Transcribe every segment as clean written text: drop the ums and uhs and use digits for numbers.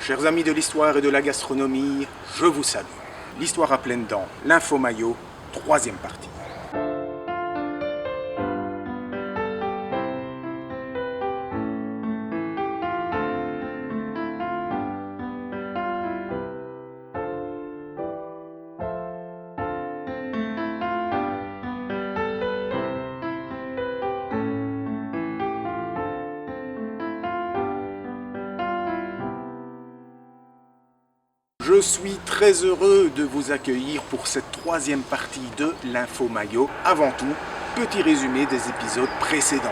Chers amis de l'histoire et de la gastronomie, je vous salue. L'histoire à pleines dents, l'info maillot, troisième partie. Je suis très heureux de vous accueillir pour cette troisième partie de l'Info Maillot. Avant tout, petit résumé des épisodes précédents.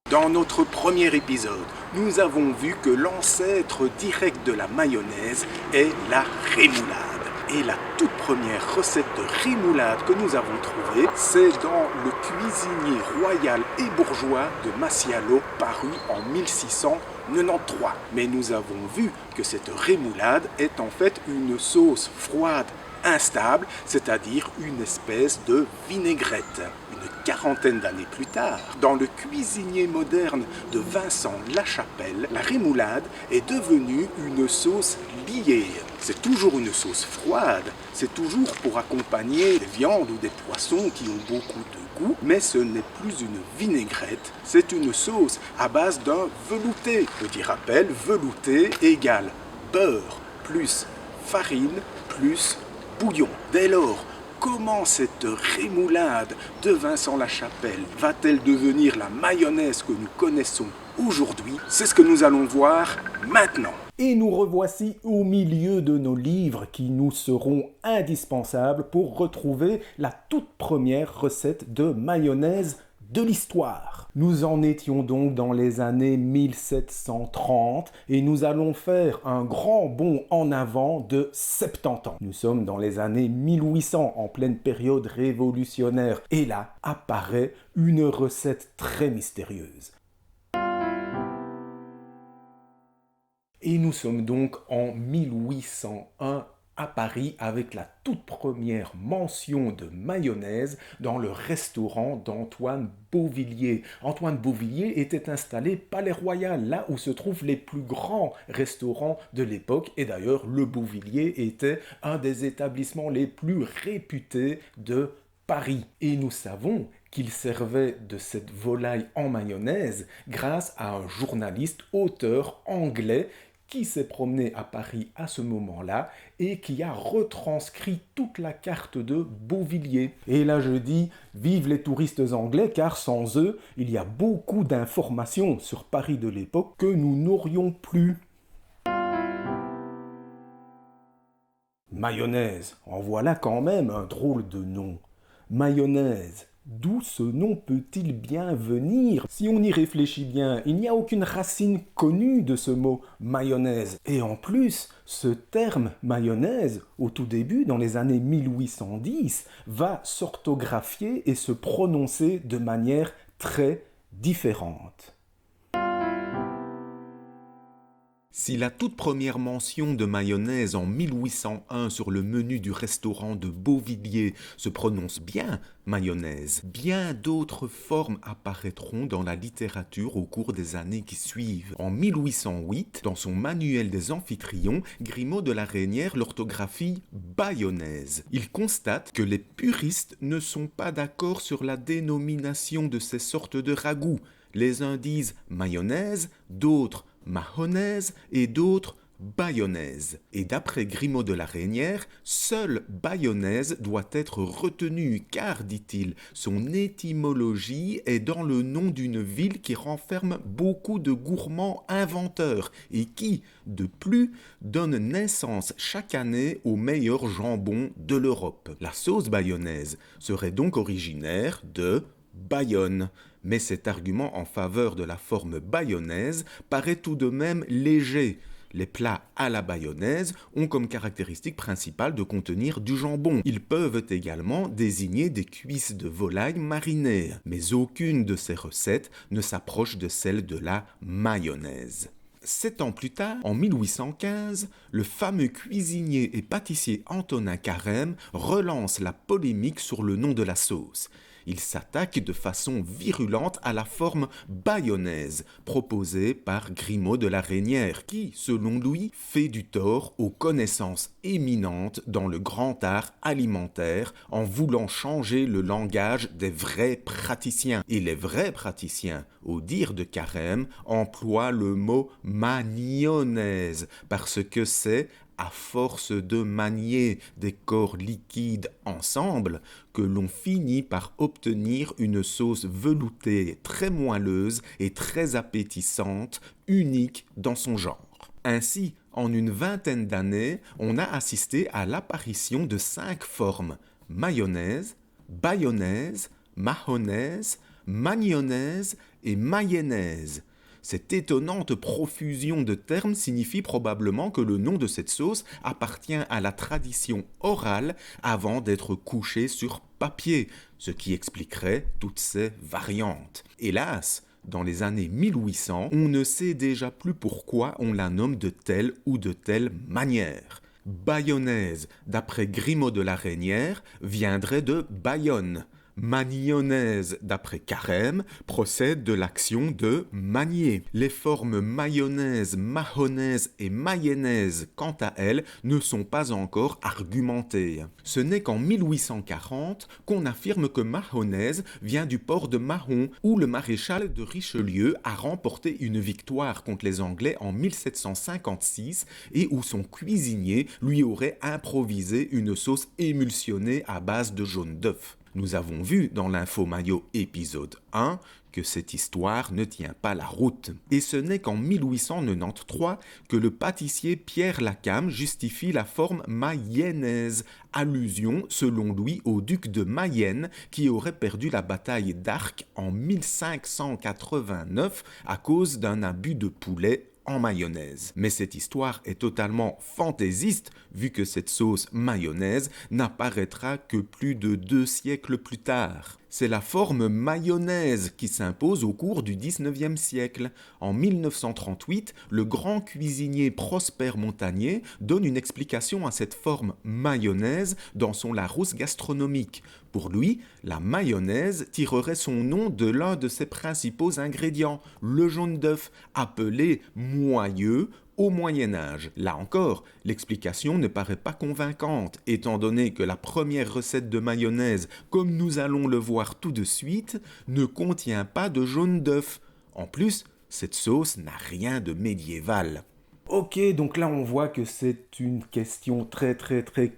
Dans notre premier épisode, nous avons vu que l'ancêtre direct de la mayonnaise est la rémoulade. Et la toute première recette de rémoulade que nous avons trouvée, c'est dans Le cuisinier royal et bourgeois de Massialo, paru en 1693. Mais nous avons vu que cette rémoulade est en fait une sauce froide instable, c'est-à-dire une espèce de vinaigrette. Une quarantaine d'années plus tard, dans Le cuisinier moderne de Vincent Lachapelle, la rémoulade est devenue une sauce liée. C'est toujours une sauce froide, c'est toujours pour accompagner des viandes ou des poissons qui ont beaucoup de goût, mais ce n'est plus une vinaigrette, c'est une sauce à base d'un velouté. Petit rappel, velouté égale beurre plus farine plus bouillon. Dès lors, comment cette rémoulade de Vincent Lachapelle va-t-elle devenir la mayonnaise que nous connaissons aujourd'hui? C'est ce que nous allons voir maintenant. Et nous revoici au milieu de nos livres qui nous seront indispensables pour retrouver la toute première recette de mayonnaise de l'histoire. Nous en étions donc dans les années 1730 et nous allons faire un grand bond en avant de 70 ans. Nous sommes dans les années 1800 en pleine période révolutionnaire et là apparaît une recette très mystérieuse. Et nous sommes donc en 1801 à Paris avec la toute première mention de mayonnaise dans le restaurant d'Antoine Beauvillier. Antoine Beauvillier était installé Palais Royal, là où se trouvent les plus grands restaurants de l'époque. Et d'ailleurs, le Beauvillier était un des établissements les plus réputés de Paris. Et nous savons qu'il servait de cette volaille en mayonnaise grâce à un journaliste, auteur anglais qui s'est promené à Paris à ce moment-là et qui a retranscrit toute la carte de Beauvillier. Et là je dis, vive les touristes anglais, car sans eux, il y a beaucoup d'informations sur Paris de l'époque que nous n'aurions plus. Mayonnaise, en voilà quand même un drôle de nom. Mayonnaise. D'où ce nom peut-il bien venir? Si on y réfléchit bien, il n'y a aucune racine connue de ce mot mayonnaise. Et en plus, ce terme mayonnaise, au tout début, dans les années 1810, va s'orthographier et se prononcer de manière très différente. Si la toute première mention de mayonnaise en 1801 sur le menu du restaurant de Beauvillier se prononce bien mayonnaise, bien d'autres formes apparaîtront dans la littérature au cours des années qui suivent. En 1808, dans son manuel des amphitryons, Grimaud de la Reynière l'orthographie bayonnaise. Il constate que les puristes ne sont pas d'accord sur la dénomination de ces sortes de ragoûts. Les uns disent mayonnaise, d'autres mahonnaise et d'autres bayonnaise. Et d'après Grimaud de la Reynière, seule bayonnaise doit être retenue car, dit-il, son étymologie est dans le nom d'une ville qui renferme beaucoup de gourmands inventeurs et qui, de plus, donne naissance chaque année au meilleur jambon de l'Europe. La sauce bayonnaise serait donc originaire de Bayonne. Mais cet argument en faveur de la forme bayonnaise paraît tout de même léger. Les plats à la bayonnaise ont comme caractéristique principale de contenir du jambon. Ils peuvent également désigner des cuisses de volaille marinées, mais aucune de ces recettes ne s'approche de celle de la mayonnaise. 7 ans plus tard, en 1815, le fameux cuisinier et pâtissier Antonin Carême relance la polémique sur le nom de la sauce. Il s'attaque de façon virulente à la forme bayonnaise proposée par Grimaud de la Reynière qui, selon lui, fait du tort aux connaissances éminentes dans le grand art alimentaire en voulant changer le langage des vrais praticiens. Et les vrais praticiens, au dire de Carême, emploient le mot mayonnaise parce que c'est à force de manier des corps liquides ensemble que l'on finit par obtenir une sauce veloutée très moelleuse et très appétissante, unique dans son genre. Ainsi, en une vingtaine d'années, on a assisté à l'apparition de 5 formes: mayonnaise, bayonnaise, mahonnaise, magnonnaise et mayonnaise. Cette étonnante profusion de termes signifie probablement que le nom de cette sauce appartient à la tradition orale avant d'être couché sur papier, ce qui expliquerait toutes ces variantes. Hélas, dans les années 1800, on ne sait déjà plus pourquoi on la nomme de telle ou de telle manière. Bayonnaise, d'après Grimaud de la Reynière, viendrait de Bayonne. Magnonnaise, d'après Carême, procède de l'action de manier. Les formes mayonnaise, mahonnaise et mayonnaise, quant à elles, ne sont pas encore argumentées. Ce n'est qu'en 1840 qu'on affirme que mahonnaise vient du port de Mahon, où le maréchal de Richelieu a remporté une victoire contre les Anglais en 1756 et où son cuisinier lui aurait improvisé une sauce émulsionnée à base de jaune d'œuf. Nous avons vu dans l'Info Mayo épisode 1 que cette histoire ne tient pas la route. Et ce n'est qu'en 1893 que le pâtissier Pierre Lacam justifie la forme mayonnaise, allusion selon lui au duc de Mayenne qui aurait perdu la bataille d'Arques en 1589 à cause d'un abus de poulet en mayonnaise. Mais cette histoire est totalement fantaisiste vu que cette sauce mayonnaise n'apparaîtra que plus de 2 siècles plus tard. C'est la forme mayonnaise qui s'impose au cours du 19e siècle. En 1938, le grand cuisinier Prosper Montagnier donne une explication à cette forme mayonnaise dans son Larousse gastronomique. Pour lui, la mayonnaise tirerait son nom de l'un de ses principaux ingrédients, le jaune d'œuf, appelé moyeux au Moyen-Âge. Là encore, l'explication ne paraît pas convaincante, étant donné que la première recette de mayonnaise, comme nous allons le voir tout de suite, ne contient pas de jaune d'œuf. En plus, cette sauce n'a rien de médiéval. Ok, donc là on voit que c'est une question très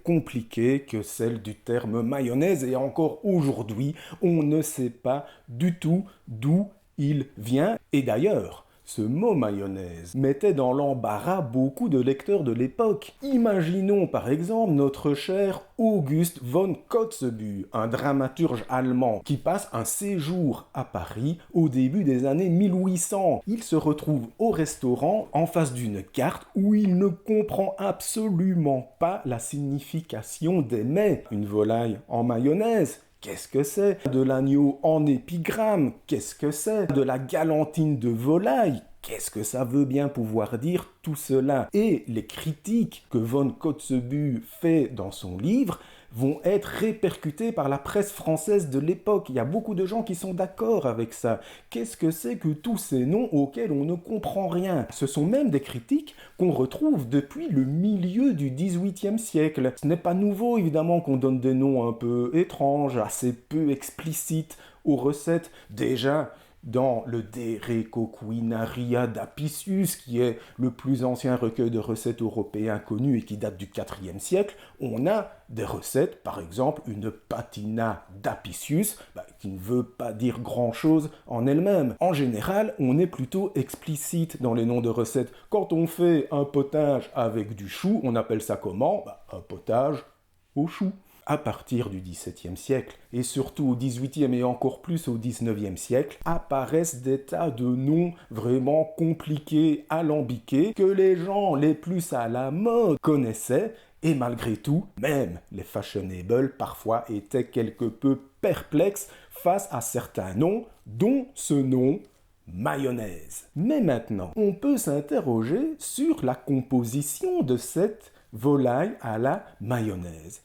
compliquée que celle du terme mayonnaise et encore aujourd'hui, on ne sait pas du tout d'où il vient. Et d'ailleurs, ce mot mayonnaise mettait dans l'embarras beaucoup de lecteurs de l'époque. Imaginons par exemple notre cher August von Kotzebue, un dramaturge allemand qui passe un séjour à Paris au début des années 1800. Il se retrouve au restaurant en face d'une carte où il ne comprend absolument pas la signification des mets. Une volaille en mayonnaise, qu'est-ce que c'est? De l'agneau en épigramme, qu'est-ce que c'est? De la galantine de volaille, qu'est-ce que ça veut bien pouvoir dire tout cela? Et les critiques que von Kotzebue fait dans son livre vont être répercutées par la presse française de l'époque. Il y a beaucoup de gens qui sont d'accord avec ça. Qu'est-ce que c'est que tous ces noms auxquels on ne comprend rien? Ce sont même des critiques qu'on retrouve depuis le milieu du XVIIIe siècle. Ce n'est pas nouveau, évidemment, qu'on donne des noms un peu étranges, assez peu explicites aux recettes. Déjà, dans le De Recoquinaria d'Apicius, qui est le plus ancien recueil de recettes européen connu et qui date du IVe siècle, on a des recettes, par exemple une patina d'Apicius, qui ne veut pas dire grand-chose en elle-même. En général, on est plutôt explicite dans les noms de recettes. Quand on fait un potage avec du chou, on appelle ça comment? Un potage au chou. À partir du XVIIe siècle, et surtout au XVIIIe et encore plus au XIXe siècle, apparaissent des tas de noms vraiment compliqués, alambiqués, que les gens les plus à la mode connaissaient, et malgré tout, même les fashionables parfois étaient quelque peu perplexes face à certains noms, dont ce nom mayonnaise. Mais maintenant, on peut s'interroger sur la composition de cette volaille à la mayonnaise.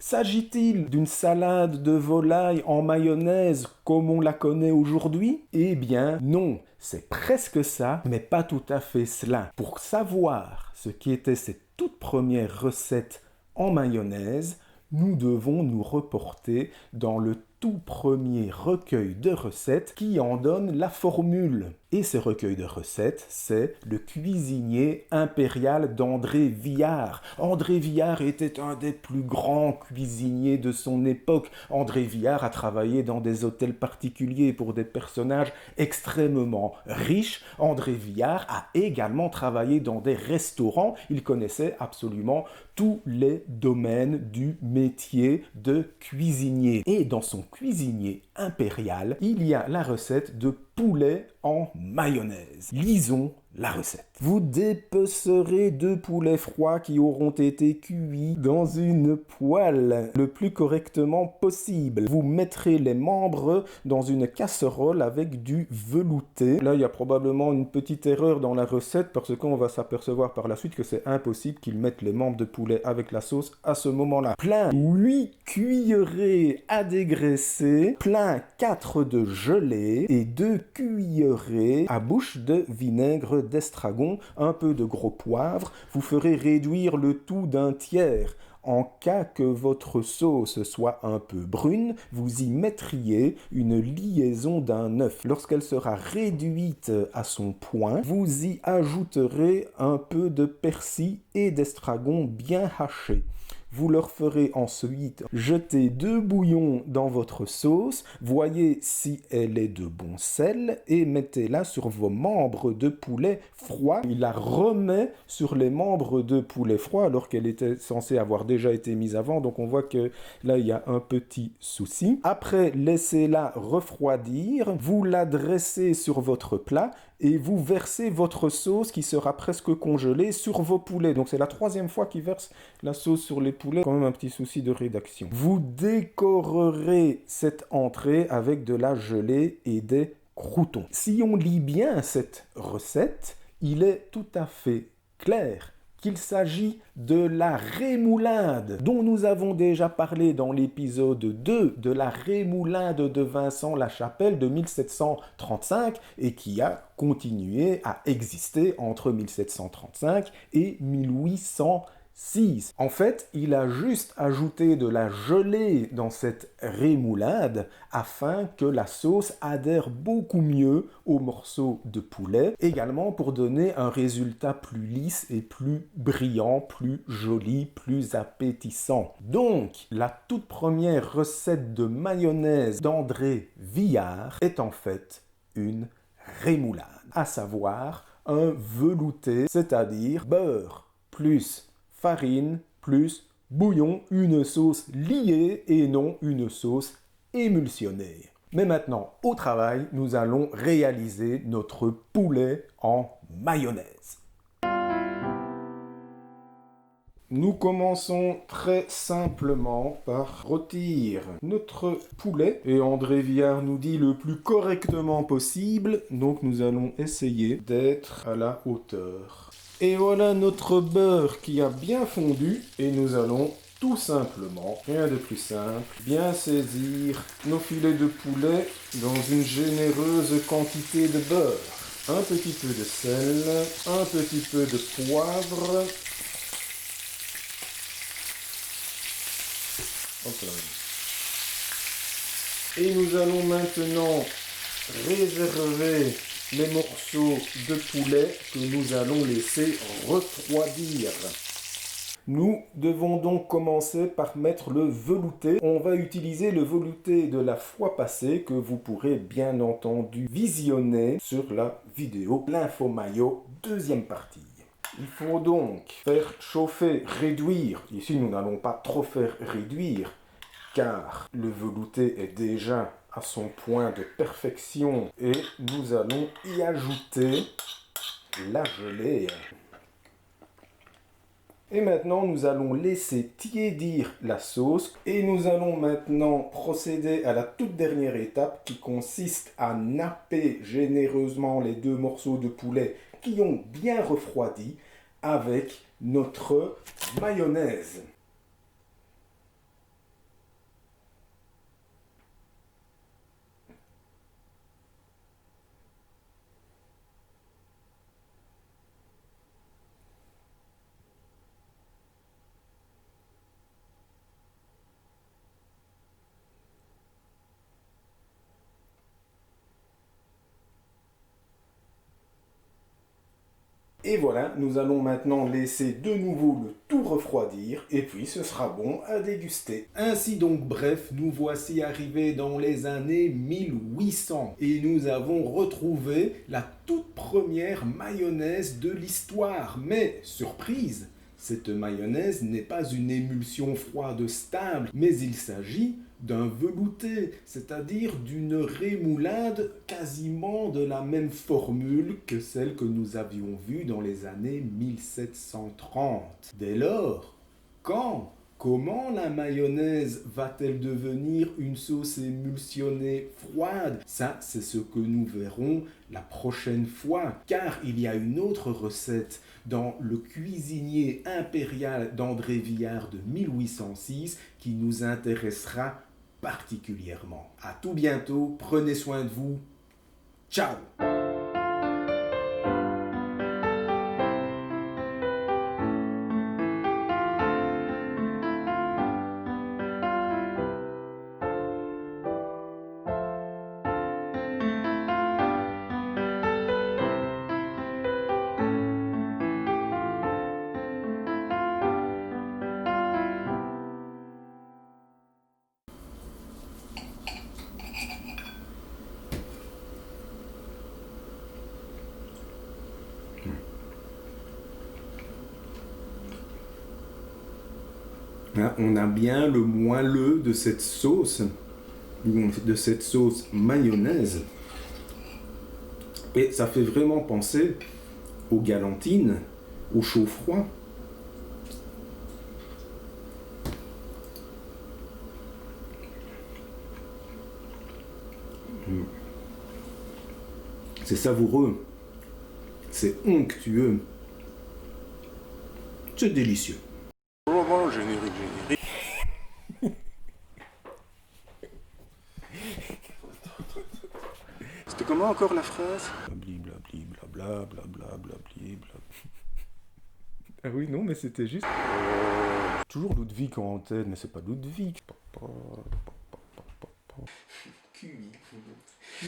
S'agit-il d'une salade de volaille en mayonnaise comme on la connaît aujourd'hui? Eh bien non, c'est presque ça, mais pas tout à fait cela. Pour savoir ce qui était cette toute première recette en mayonnaise, nous devons nous reporter dans le tout premier recueil de recettes qui en donne la formule. Et ce recueil de recettes, c'est le cuisinier impérial d'André Villard. André Villard était un des plus grands cuisiniers de son époque. André Villard a travaillé dans des hôtels particuliers pour des personnages extrêmement riches. André Villard a également travaillé dans des restaurants. Il connaissait absolument tous les domaines du métier de cuisinier. Et dans son cuisinier impérial, il y a la recette de poulet en mayonnaise. Lisons la recette. Vous dépecerez 2 poulets froids qui auront été cuits dans une poêle le plus correctement possible. Vous mettrez les membres dans une casserole avec du velouté. Là, il y a probablement une petite erreur dans la recette parce qu'on va s'apercevoir par la suite que c'est impossible qu'ils mettent les membres de poulet avec la sauce à ce moment-là. Plein 8 cuillerées à dégraisser, plein 4 de gelée et 2 cuillerées à bouche de vinaigre d'estragon, un peu de gros poivre. Vous ferez réduire le tout d'un tiers. En cas que votre sauce soit un peu brune, vous y mettriez une liaison d'un œuf. Lorsqu'elle sera réduite à son point, vous y ajouterez un peu de persil et d'estragon bien haché. Vous leur ferez ensuite jeter 2 bouillons dans votre sauce, voyez si elle est de bon sel et mettez-la sur vos membres de poulet froid. Il la remet sur les membres de poulet froid alors qu'elle était censée avoir déjà été mise avant, donc on voit que là il y a un petit souci. Après, laissez-la refroidir, vous la dressez sur votre plat et vous versez votre sauce qui sera presque congelée sur vos poulets. Donc c'est la 3e fois qu'il verse la sauce sur les poulets. Quand même un petit souci de rédaction. Vous décorerez cette entrée avec de la gelée et des croûtons. Si on lit bien cette recette, il est tout à fait clair qu'il s'agit de la rémoulade dont nous avons déjà parlé dans l'épisode 2 de la rémoulade de Vincent Lachapelle de 1735 et qui a continué à exister entre 1735 et 1806. En fait, il a juste ajouté de la gelée dans cette rémoulade afin que la sauce adhère beaucoup mieux aux morceaux de poulet, également pour donner un résultat plus lisse et plus brillant, plus joli, plus appétissant. Donc, la toute première recette de mayonnaise d'André Villard est en fait une rémoulade, à savoir un velouté, c'est-à-dire beurre plus farine plus bouillon, une sauce liée et non une sauce émulsionnée. Mais maintenant, au travail, nous allons réaliser notre poulet en mayonnaise. Nous commençons très simplement par rôtir notre poulet. Et André Villard nous dit le plus correctement possible. Donc nous allons essayer d'être à la hauteur. Et voilà notre beurre qui a bien fondu. Et nous allons tout simplement, rien de plus simple, bien saisir nos filets de poulet dans une généreuse quantité de beurre. Un petit peu de sel, un petit peu de poivre. Et nous allons maintenant réserver les morceaux de poulet que nous allons laisser refroidir. Nous devons donc commencer par mettre le velouté. On va utiliser le velouté de la fois passée que vous pourrez bien entendu visionner sur la vidéo L'Info Mayo, 2e partie. Il faut donc faire chauffer, réduire. Ici, nous n'allons pas trop faire réduire car le velouté est déjà à son point de perfection et nous allons y ajouter la gelée. Et maintenant, nous allons laisser tiédir la sauce et nous allons maintenant procéder à la toute dernière étape qui consiste à napper généreusement les 2 morceaux de poulet qui ont bien refroidi avec notre mayonnaise. Et voilà, nous allons maintenant laisser de nouveau le tout refroidir et puis ce sera bon à déguster. Ainsi donc, bref, nous voici arrivés dans les années 1800 et nous avons retrouvé la toute première mayonnaise de l'histoire. Mais, surprise, cette mayonnaise n'est pas une émulsion froide stable, mais il s'agit d'un velouté, c'est-à-dire d'une rémoulade quasiment de la même formule que celle que nous avions vue dans les années 1730. Dès lors, quand, comment la mayonnaise va-t-elle devenir une sauce émulsionnée froide? Ça, c'est ce que nous verrons la prochaine fois, car il y a une autre recette dans Le cuisinier impérial d'André Villard de 1806 qui nous intéressera particulièrement. À tout bientôt, prenez soin de vous. Ciao! On a bien le moelleux de cette sauce mayonnaise. Et ça fait vraiment penser aux galantines, au chaud-froid. C'est savoureux, c'est onctueux, c'est délicieux. Oh, générique. C'était comment encore la phrase? Blabli, blabla, blabla, blabli, blabla. Ah oui, non, mais c'était juste... Toujours Ludwig en tête, mais c'est pas Ludwig. QI.